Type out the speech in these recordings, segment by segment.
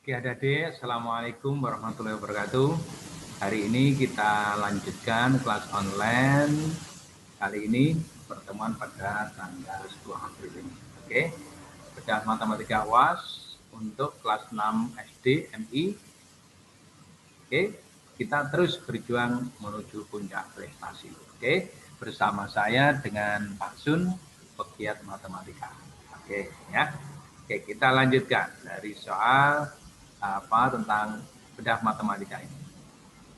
Oke, adik-adik, Assalamualaikum warahmatullahi wabarakatuh. Hari ini kita lanjutkan kelas online. Kali ini pertemuan pada tanggal 10 April ini. Oke, bedah matematika UAS untuk kelas 6 SD MI. Oke, kita terus berjuang menuju puncak prestasi. Oke, bersama saya dengan Pak Sun, pegiat matematika. Oke, ya. Oke, kita lanjutkan dari soal tentang bedah matematika ini.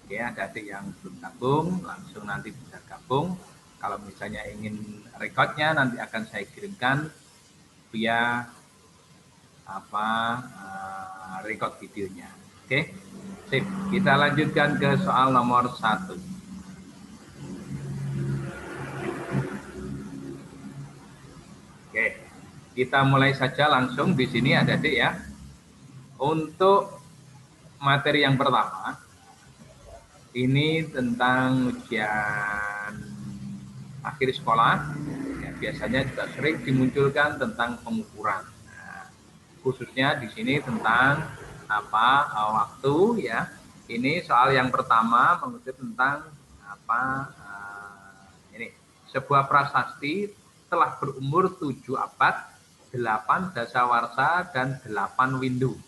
Oke, ada adik yang belum gabung, langsung nanti bisa gabung. Kalau misalnya ingin rekodnya, nanti akan saya kirimkan via record videonya. Oke, sip. Kita lanjutkan ke soal nomor 1. Oke, kita mulai saja langsung di sini ada adik ya. Untuk materi yang pertama, ini tentang ujian akhir sekolah. Ya, biasanya juga sering dimunculkan tentang pengukuran. Nah, khususnya di sini tentang waktu ya. Ini soal yang pertama mengutip tentang ini sebuah prasasti telah berumur 7 abad, 8 dasawarsa dan 8 windu.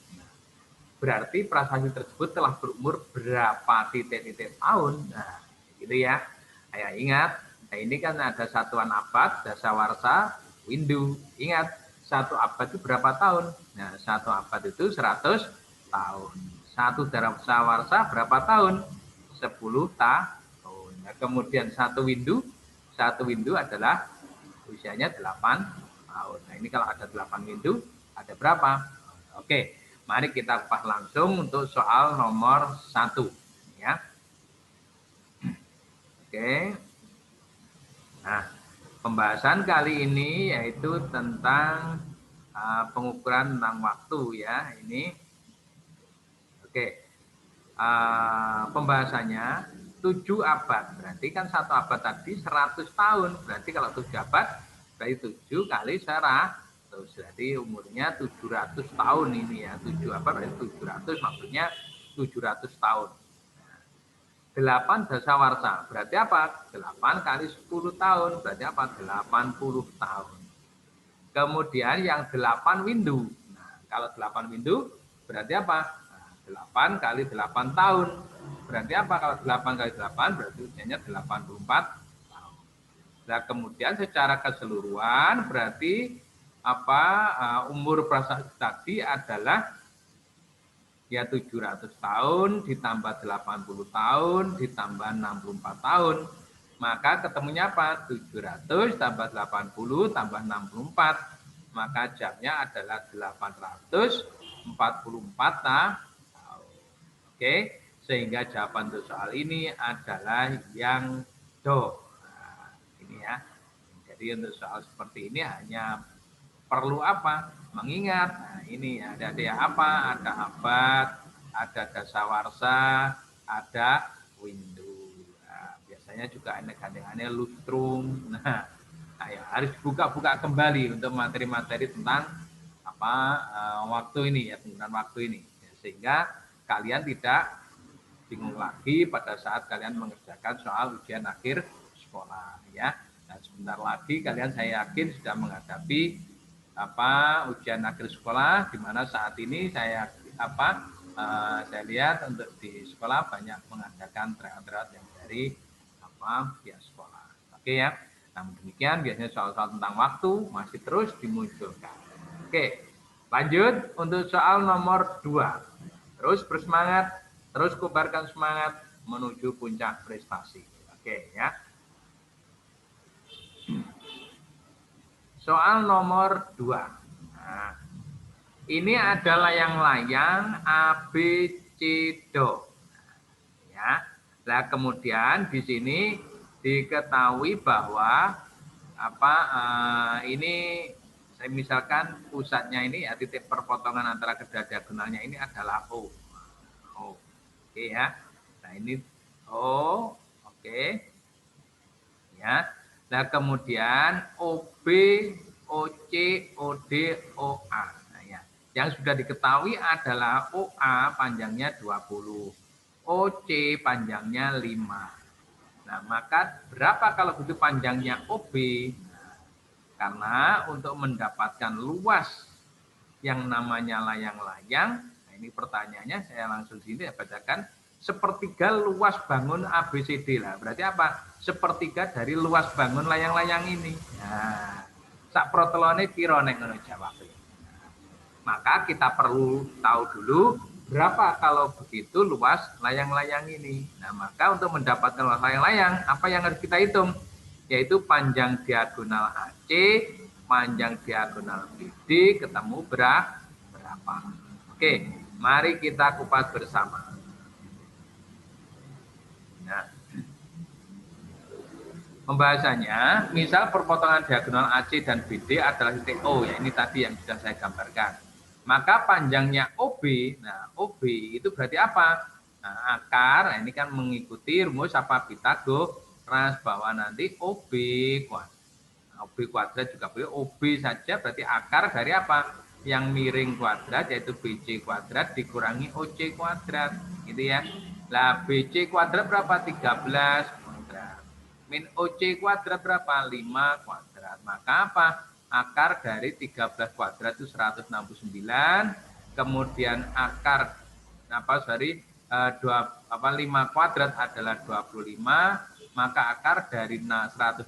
Berarti prasasti tersebut telah berumur berapa titik-titik tahun. Nah, gitu ya. Saya ingat, nah ini kan ada satuan abad, dasawarsa, windu. Ingat, satu abad itu berapa tahun? Nah, satu abad itu 100 tahun. Satu dasawarsa berapa tahun? 10 tahun. Nah, kemudian satu windu adalah usianya 8 tahun. Nah, ini kalau ada 8 windu, ada berapa? Oke. Mari kita kupas langsung untuk soal nomor 1. Ya. Oke. Nah, pembahasan kali ini yaitu tentang pengukuran tentang waktu ya. Ini. Oke. Pembahasannya 7 abad. Berarti kan satu abad tadi 100 tahun. Berarti kalau 7 abad, berarti 7 kali 100. Jadi umurnya 700 tahun ini ya. 7 abad berarti 700, maksudnya 700 tahun. 8 dasawarsa. Berarti apa? 8 kali 10 tahun. Berarti apa? 80 tahun. Kemudian yang 8 windu. Nah, kalau 8 windu berarti apa? 8 kali 8 tahun. Berarti apa? Kalau 8 kali 8 berarti usianya 84 tahun. Nah, kemudian secara keseluruhan berarti umur prasasti tadi adalah ya 700 tahun ditambah 80 tahun ditambah 64 tahun. Maka ketemunya apa? 700 tambah 80 tambah 64. Maka jamnya adalah 844 tahun. Oke, sehingga jawaban untuk soal ini adalah yang do. Nah, ini ya. Jadi untuk soal seperti ini hanya perlu apa? Mengingat. Nah, ini ada apa? Ada abad, ada dasawarsa, ada windu. Nah, biasanya juga aneh-aneh lustrum. Nah, ya, harus buka-buka kembali untuk materi-materi tentang waktu ini ya, penggunaan waktu ini. Ya, sehingga kalian tidak bingung lagi pada saat kalian mengerjakan soal ujian akhir sekolah ya. Nah, sebentar lagi kalian saya yakin sudah menghadapi ujian akhir sekolah, di mana saat ini saya lihat untuk di sekolah banyak mengadakan tryout yang dari pihak sekolah. Oke ya. Namun demikian biasanya soal-soal tentang waktu masih terus dimunculkan. Oke, lanjut untuk soal nomor 2. Terus bersemangat, terus kobarkan semangat menuju puncak prestasi. Oke ya. Soal nomor 2. Nah, ini ada layang-layang A, B, C, Do. Ya. Nah, kemudian di sini diketahui bahwa ini saya misalkan pusatnya ini ya, titik perpotongan antara kedua diagonalnya ini adalah O. Oke ya. Nah, ini O, oke. Ya. Nah, kemudian OB, OC, OD, OA. Nah, ya. Yang sudah diketahui adalah OA panjangnya 20, OC panjangnya 5. Nah, maka berapa kalau begitu panjangnya OB? Karena untuk mendapatkan luas yang namanya layang-layang, nah ini pertanyaannya saya langsung sini ya bacakan, sepertiga luas bangun ABCD lah. Berarti apa? Sepertiga dari luas bangun layang-layang ini. Nah, sak protelone piro nek ngono jawabnya. Maka kita perlu tahu dulu berapa kalau begitu luas layang-layang ini. Nah, maka untuk mendapatkan luas layang-layang, apa yang harus kita hitung? Yaitu panjang diagonal AC, panjang diagonal BD, ketemu berapa. Oke, mari kita kupas bersama. Nah, pembahasannya, misal perpotongan diagonal AC dan BD adalah titik O, ya ini tadi yang sudah saya gambarkan. Maka panjangnya OB, nah OB itu berarti apa? Nah, akar, nah ini kan mengikuti rumus apa Pitagoras bahwa nanti OB kuadrat. OB kuadrat juga boleh, OB saja berarti akar dari apa? Yang miring kuadrat yaitu BC kuadrat dikurangi OC kuadrat, gitu ya. Lah BC kuadrat berapa? 13 kuadrat. Min OC kuadrat berapa? 5 kuadrat. Maka apa? Akar dari 13 kuadrat itu 169, kemudian akar dari 5 kuadrat adalah 25, maka akar dari 169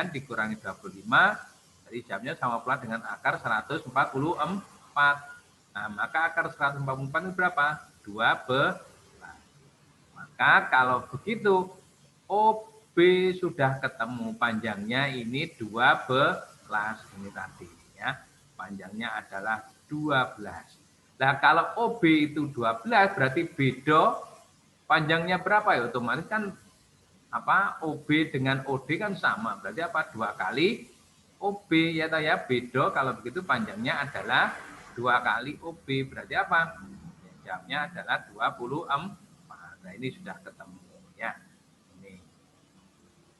dikurangi 25, jadi jamnya sama pula dengan akar 144. Nah, maka akar 144 itu berapa? 12. Maka kalau begitu OB sudah ketemu panjangnya ini 12 ini tadi ya. Panjangnya adalah 12. Nah, kalau OB itu 12 berarti beda panjangnya berapa ya? Otomatis kan apa? OB dengan OD kan sama. Berarti apa? 2 kali OB ya ya. Beda kalau begitu panjangnya adalah 2 kali OB. Berarti apa? Jamnya adalah 24. Nah, ini sudah ketemu ya. Ini.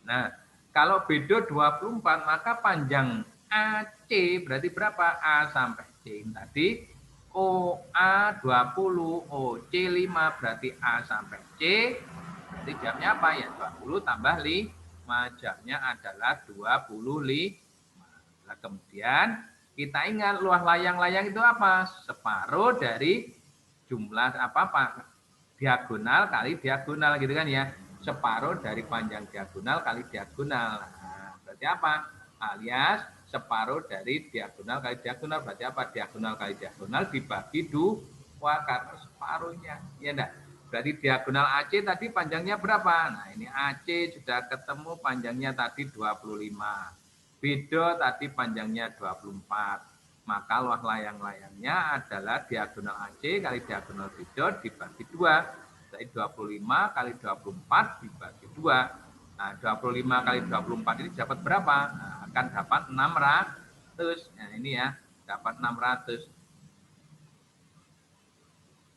Nah, kalau beda 24 maka panjang AC berarti berapa? A sampai C tadi OA 20, OC 5 berarti A sampai C. Berarti jamnya apa ya? 20 tambah 5, jamnya adalah 25. Nah, kemudian kita ingat luas layang-layang itu apa? Separuh dari jumlah apa? Diagonal kali diagonal gitu kan ya. Separuh dari panjang diagonal kali diagonal. Nah, berarti apa? Alias separuh dari diagonal kali diagonal. Berarti apa? Diagonal kali diagonal dibagi 2 karena separuhnya. Ya enggak? Berarti diagonal AC tadi panjangnya berapa? Nah, ini AC sudah ketemu panjangnya tadi 25. Beda tadi panjangnya 24. Maka luas layang-layangnya adalah diagonal AC kali diagonal beda dibagi 2. Jadi 25 kali 24 dibagi 2. Nah, 25 kali 24 ini dapat berapa? Nah, akan dapat 600. Nah, ini ya, dapat 600.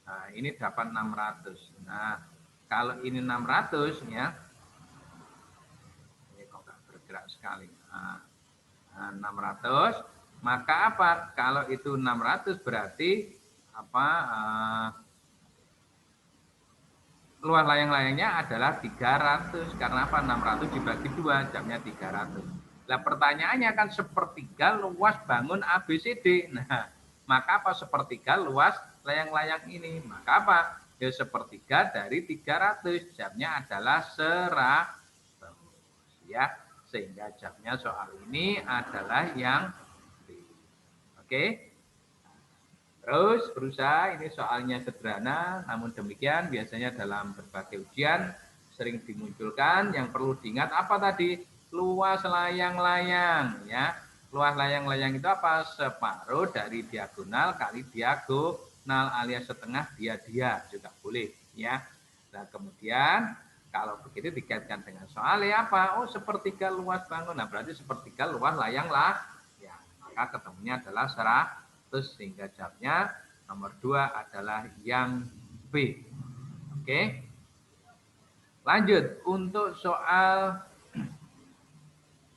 Nah, ini dapat 600. Nah, kalau ini 600 ya. Ini kok nggak bergerak sekali. Nah, 600. Maka apa? Kalau itu 600 berarti apa? Luas layang-layangnya adalah 300. Karena apa? 600 dibagi 2, jamnya 300. Nah, pertanyaannya kan sepertiga luas bangun ABCD. Nah, maka apa sepertiga luas layang-layang ini? Maka apa? Ya sepertiga dari 300. Jamnya adalah 100. Ya, sehingga jamnya soal ini adalah yang Oke. Terus berusaha, ini soalnya sederhana, namun demikian biasanya dalam berbagai ujian sering dimunculkan yang perlu diingat apa tadi? Luas layang-layang ya. Luas layang-layang itu apa? Separuh dari diagonal kali diagonal alias setengah dia juga boleh ya. Nah, kemudian kalau begitu dikaitkan dengan soalnya apa? Oh, sepertiga luas bangun. Nah, berarti sepertiga luas layang lah. Maka ketemunya adalah 100 sehingga jawabnya nomor 2 adalah yang B. Oke. Lanjut untuk soal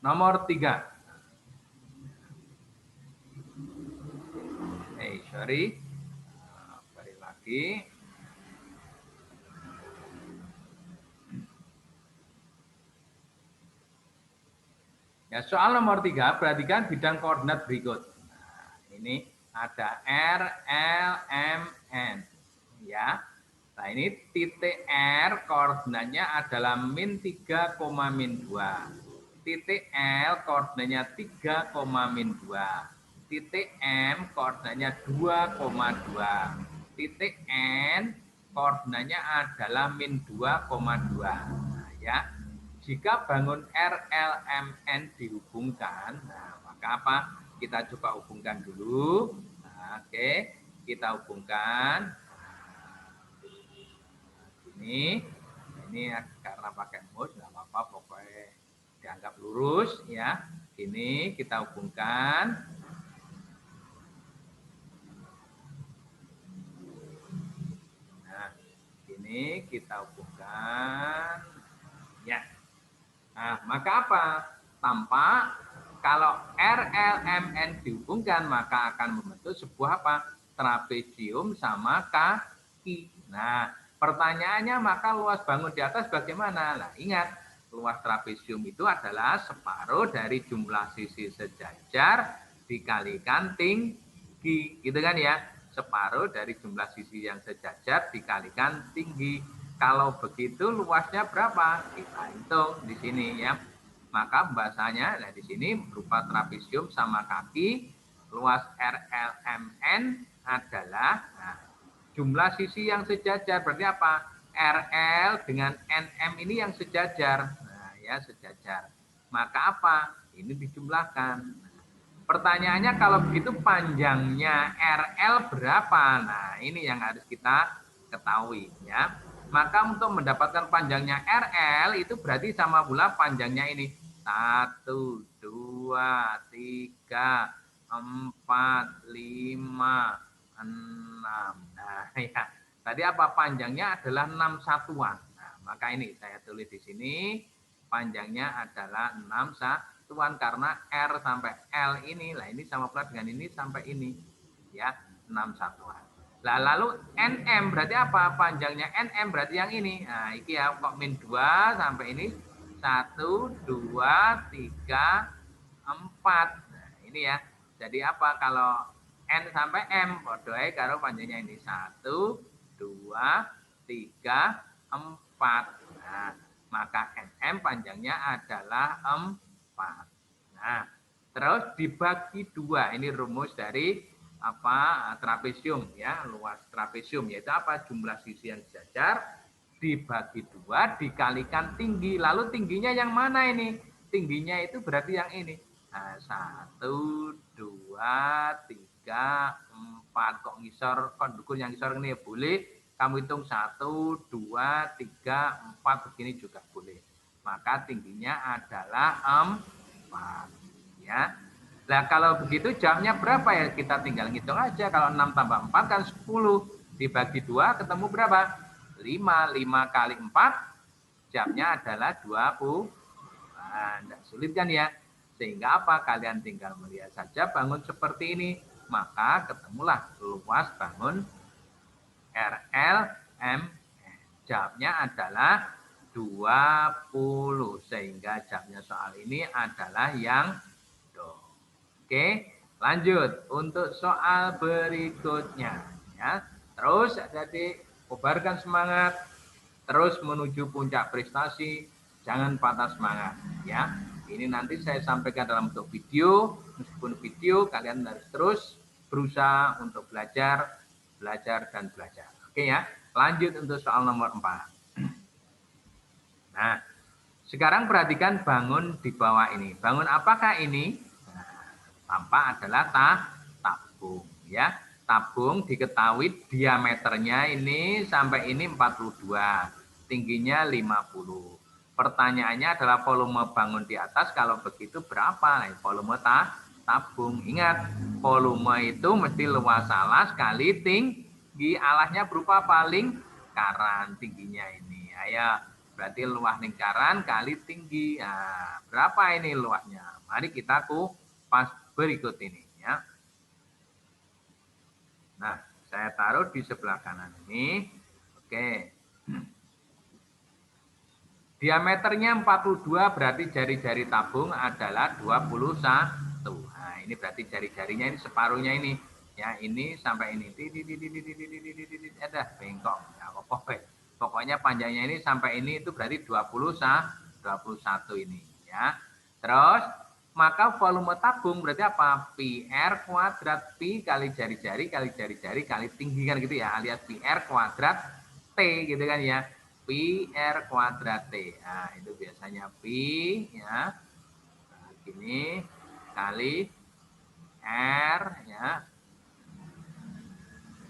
nomor 3. sorry. Balik lagi. Ya, soal nomor 3, perhatikan bidang koordinat berikut. Nah, ini ada R, L, M, N. Ya. Nah, ini titik R koordinatnya adalah min 3, min 2. Titik L koordinatnya 3, min 2. Titik M koordinatnya 2, titik N koordinatnya adalah min 2, Nah, ya. Jika bangun RLMN dihubungkan, nah, maka apa? Kita coba hubungkan dulu. Nah, oke, kita hubungkan. Ini karena pakai mouse nggak apa-apa, pokoknya dianggap lurus ya. Ini kita hubungkan. Nah, ini kita hubungkan. Ya. Nah, maka apa? Tampak kalau RLMN dihubungkan maka akan membentuk sebuah apa? Trapesium sama kaki. Nah, pertanyaannya maka luas bangun di atas bagaimana? Nah, ingat, luas trapesium itu adalah separuh dari jumlah sisi sejajar dikalikan tinggi. Gitu kan ya? Separuh dari jumlah sisi yang sejajar dikalikan tinggi. Kalau begitu luasnya berapa? Kita hitung di sini ya. Maka bahasanya nah di sini berupa trapesium sama kaki. Luas RLMN adalah nah, jumlah sisi yang sejajar. Berarti apa? RL dengan NM ini yang sejajar. Nah, ya sejajar. Maka apa? Ini dijumlahkan. Pertanyaannya kalau begitu panjangnya RL berapa? Nah, ini yang harus kita ketahui ya. Maka untuk mendapatkan panjangnya RL itu berarti sama pula panjangnya ini. 1, 2, 3, 4, 5, 6. Nah, ya. Tadi apa panjangnya adalah 6 satuan. Nah, maka ini saya tulis di sini panjangnya adalah 6 satuan karena R sampai L ini lah ini sama pula dengan ini sampai ini. Ya, 6 satuan. Nah, lalu NM berarti apa? Panjangnya NM berarti yang ini. Nah, ini ya kok min 2 sampai ini 1, 2, 3, 4. Nah, ini ya. Jadi apa kalau N sampai M bodohnya kalau panjangnya ini 1, 2, 3, 4. Nah, maka NM panjangnya adalah 4. Nah, terus dibagi 2. Ini rumus dari apa trapesium ya, luas trapesium yaitu apa? Jumlah sisi yang sejajar dibagi 2 dikalikan tinggi. Lalu tingginya yang mana ini? Tingginya itu berarti yang ini. Nah, 1, 2, 3, 4. Kok ngisor, kok dukun yang ngisor ini ya boleh. Kamu hitung 1, 2, 3, 4 begini juga boleh. Maka tingginya adalah 4 ya. Nah, kalau begitu jamnya berapa ya? Kita tinggal ngitung aja. Kalau 6 tambah 4 kan 10. Dibagi 2 ketemu berapa? 5. 5 kali 4 jamnya adalah 20. Nah, tidak sulit kan ya? Sehingga apa? Kalian tinggal melihat saja bangun seperti ini. Maka ketemulah luas bangun RLM. Jamnya adalah 20. Sehingga jamnya soal ini adalah yang Oke, lanjut untuk soal berikutnya ya. Terus adik-adik kobarkan semangat, terus menuju puncak prestasi, jangan patah semangat ya. Ini nanti saya sampaikan dalam bentuk video, meskipun video kalian harus terus berusaha untuk belajar, dan belajar. Oke ya, lanjut untuk soal nomor 4. Nah, sekarang perhatikan bangun di bawah ini. Bangun apakah ini? Tampak adalah tabung ya. Tabung diketahui diameternya ini sampai ini 42, tingginya 50. Pertanyaannya adalah volume bangun di atas kalau begitu berapa? Nah, volume tabung. Ingat, volume itu mesti luas alas kali tinggi. Alasnya berupa apa? Lingkaran tingginya ini. Ayo, berarti luas lingkaran kali tinggi. Nah, berapa ini luasnya? Mari kita kupas berikut ini ya. Nah, saya taruh di sebelah kanan ini. Oke. Diameternya 42 berarti jari-jari tabung adalah 21. Nah, ini berarti jari-jarinya ini separuhnya ini. Ya, ini sampai ini. Ada bengkok. Ya, pokoknya panjangnya ini sampai ini itu berarti 21 ini, ya. Terus maka volume tabung berarti apa? Pi R kuadrat, pi kali jari-jari kali jari-jari kali tinggi kan gitu ya, alias pi R kuadrat T gitu kan ya. Pi R kuadrat T. Nah, itu biasanya pi ya. Nah, gini kali R ya.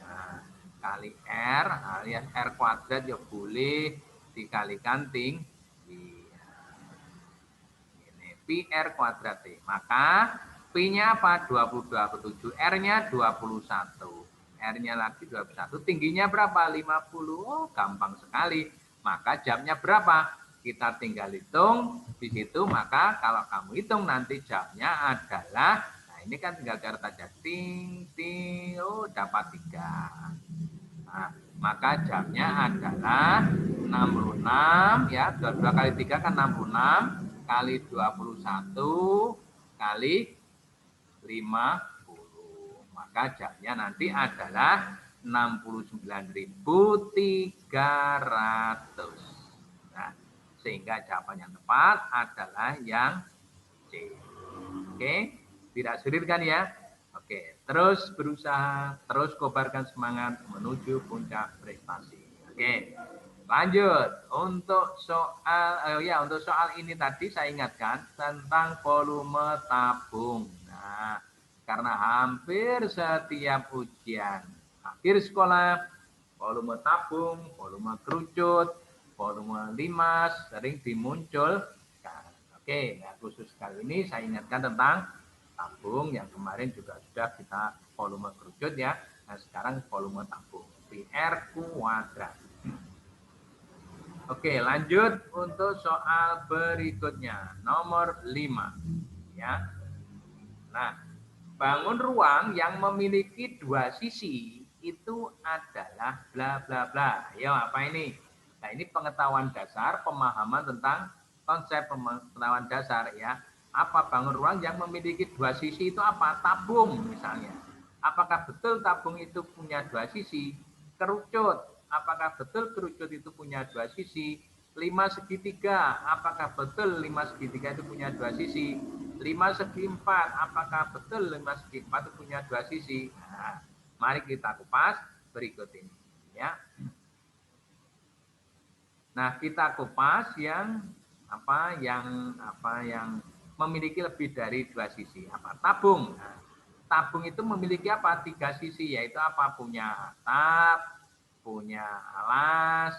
Nah, kali R alias R kuadrat ya boleh dikalikan tinggi. Ini pi R kuadrat T. Maka P-nya apa? 22/7. R-nya 21. R-nya lagi 21. Tingginya berapa? 50. Oh, gampang sekali. Maka jamnya berapa? Kita tinggal hitung di situ. Maka kalau kamu hitung nanti jamnya adalah, nah ini kan tinggal catat aja. Ting, ting, oh dapat 3. Nah, maka jamnya adalah 66 ya. 22 kali 3 kan 66 kali 21 kali 50. Maka jamnya nanti adalah 69.300. Nah, sehingga jawaban yang tepat adalah yang C. Oke, tidak sulit kan ya? Oke, terus berusaha, terus kobarkan semangat menuju puncak prestasi. Oke, lanjut. Untuk soal, untuk soal ini tadi saya ingatkan tentang volume tabung. Nah, karena hampir setiap ujian akhir sekolah, volume tabung, volume kerucut, volume limas sering dimunculkan. Oke, nah khusus kali ini saya ingatkan tentang tabung yang kemarin juga sudah kita volume kerucut ya. Nah, sekarang volume tabung. Pi R kuadrat. Oke, lanjut untuk soal berikutnya. Nomor 5. Ya. Nah, bangun ruang yang memiliki 2 sisi itu adalah bla bla bla. Yo, apa ini? Nah, ini pengetahuan dasar, pemahaman tentang konsep pengetahuan dasar ya. Apa bangun ruang yang memiliki 2 sisi itu apa? Tabung misalnya. Apakah betul tabung itu punya 2 sisi? Kerucut. Apakah betul kerucut itu punya 2 sisi? 5 segitiga. Apakah betul 5 segitiga itu punya 2 sisi? 5 segi 4. Apakah betul 5 segi 4 itu punya 2 sisi? Nah, mari kita kupas berikut ini ya. Nah, kita kupas yang memiliki lebih dari 2 sisi. Apa? Tabung. Nah, tabung itu memiliki apa? 3 sisi, yaitu apa? Punya atap, punya alas,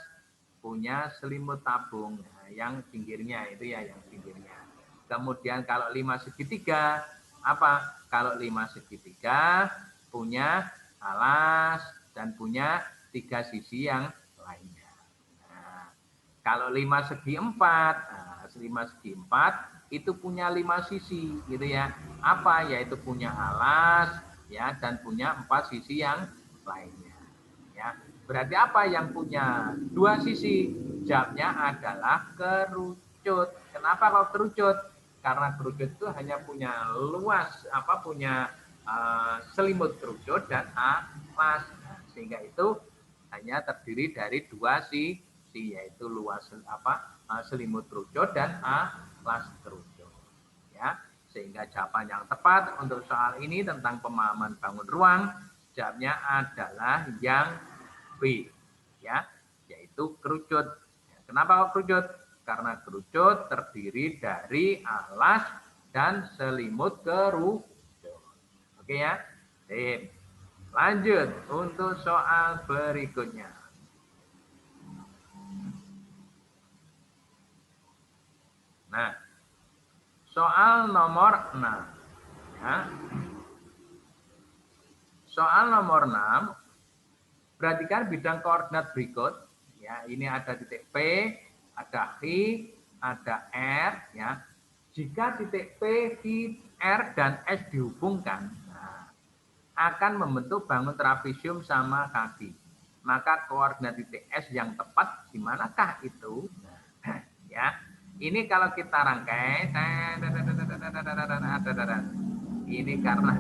punya selimut tabung. Nah, yang pinggirnya itu ya, yang pinggirnya. Kemudian kalau 5 segitiga, apa? Kalau 5 segitiga punya alas dan punya 3 sisi yang lainnya. Kalau 5 segi 4, nah, 5 segi 4 itu punya 5 sisi gitu ya. Apa? Yaitu punya alas ya dan punya 4 sisi yang lainnya. Ya. Berarti apa yang punya 2 sisi? Jawabnya adalah kerucut. Kenapa kalau kerucut? Karena kerucut itu hanya punya punya selimut kerucut dan alas. Nah, sehingga itu hanya terdiri dari 2 sisi, yaitu selimut kerucut dan alas kerucut ya. Sehingga jawaban yang tepat untuk soal ini tentang pemahaman bangun ruang jawabnya adalah yang B ya, yaitu kerucut. Kenapa kok kerucut? Karena kerucut terdiri dari alas dan selimut kerucut. Oke ya. Lanjut untuk soal berikutnya. Nah, soal nomor 6. Ya. Soal nomor 6, perhatikan bidang koordinat berikut. Ya, ini ada titik P, ada Q, ada R. Ya. Jika titik P, Q, R, dan S dihubungkan, nah, akan membentuk bangun trapesium sama kaki. Maka koordinat titik S yang tepat di manakah itu? Nah, ya. Ini kalau kita rangkai, ini karena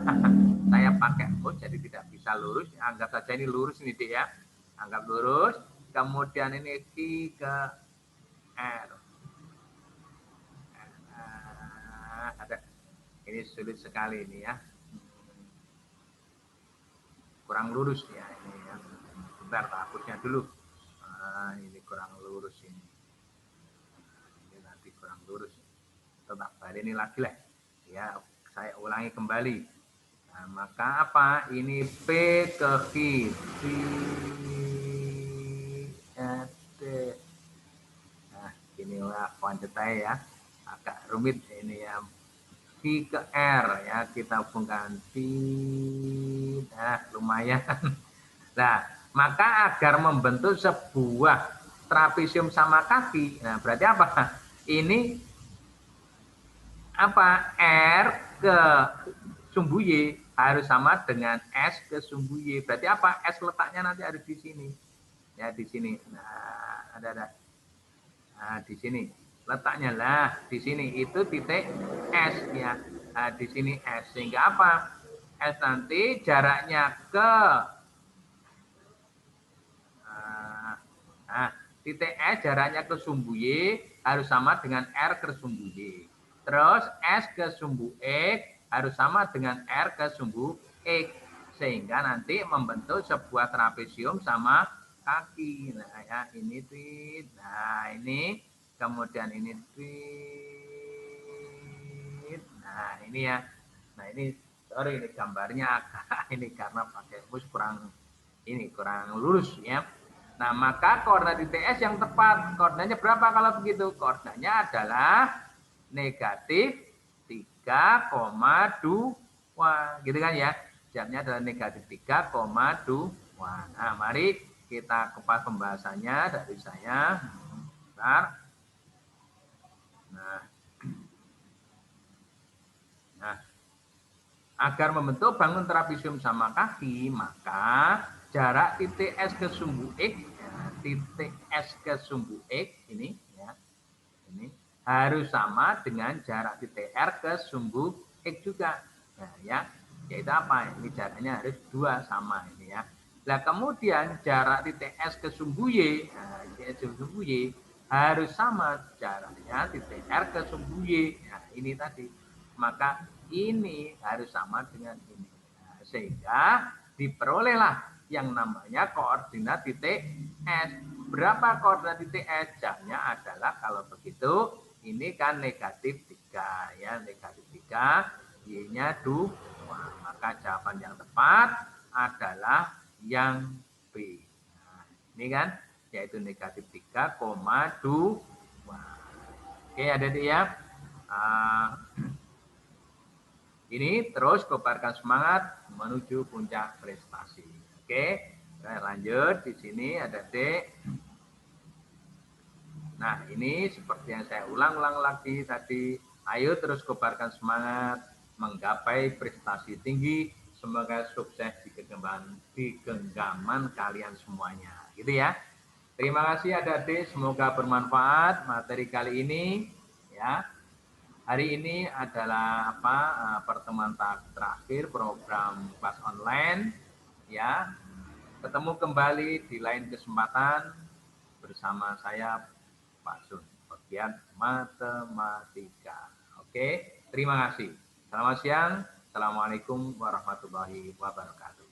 saya pakai jadi tidak bisa lurus. Anggap saja ini lurus ini Dik ya. Anggap lurus. Kemudian ini Q ke R. Ada. Ini sulit sekali ini ya. Kurang lurus ya ini ya. Bentar, hapusnya dulu. Ini kurang lurus ini. Ini nanti kurang lurus. Tetap balik ini lagi lah. Ya, saya ulangi kembali. Nah, maka apa? Ini P ke Q. P, D. Nah, inilah kuantitas ya. Agak rumit ini ya. Q ke R ya, kita hubungkan P. Nah, lumayan. Nah, maka agar membentuk sebuah trapesium sama kaki, nah berarti apa? Ini apa? R ke sumbu Y harus sama dengan S ke sumbu Y. Berarti apa? S letaknya nanti ada di sini. Ya, di sini. Nah, ada. Nah, di sini. Letaknya lah di sini itu titik S ya. Nah, di sini S sehingga apa? S nanti jaraknya ke titik S jaraknya ke sumbu Y harus sama dengan R ke sumbu Y. Terus S ke sumbu X harus sama dengan R ke sumbu X. Sehingga nanti membentuk sebuah trapesium sama kaki. Nah, ya, ini tweet. Nah, ini kemudian ini tweet. Nah, ini ya. Nah, ini sorry ini gambarnya agak ini karena pakai mus kurang lurus ya. Nah, maka koordinat titik S yang tepat. Koordinatnya berapa kalau begitu? Koordinatnya adalah negatif 3,2. Gitu kan ya? Jamnya adalah negatif 3,2. Nah, mari kita kupas pembahasannya dari saya. Bentar. Nah, agar membentuk bangun trapesium sama kaki, maka jarak titik S ke sumbu X, ya, titik S ke sumbu X ini, ya, ini harus sama dengan jarak titik R ke sumbu X juga. Nah, ya, yaitu apa? Ini jaraknya harus 2 sama ini ya. Nah, kemudian jarak titik S ke sumbu Y, nah, titik S ke sumbu Y harus sama jaraknya titik R ke sumbu Y. Nah, ini tadi. Maka ini harus sama dengan ini. Nah, sehingga diperolehlah yang namanya koordinat titik S. Berapa koordinat titik S? Jamnya adalah kalau begitu ini kan negatif 3 ya, negatif 3, Y-nya 2. Maka jawaban yang tepat adalah yang B. Nah, ini kan yaitu negatif 3,2. Oke, adik-adik ya. Ini terus kobarkan semangat menuju puncak prestasi. Oke, saya lanjut di sini ada D. Nah, ini seperti yang saya ulang-ulang lagi tadi. Ayo terus kobarkan semangat menggapai prestasi tinggi. Semoga sukses di genggaman kalian semuanya. Gitu ya. Terima kasih adik-adik, semoga bermanfaat materi kali ini ya. Hari ini adalah pertemuan terakhir program kelas online ya. Ketemu kembali di lain kesempatan bersama saya Pak Sun, bagian matematika. Oke, terima kasih. Selamat siang. Assalamualaikum warahmatullahi wabarakatuh.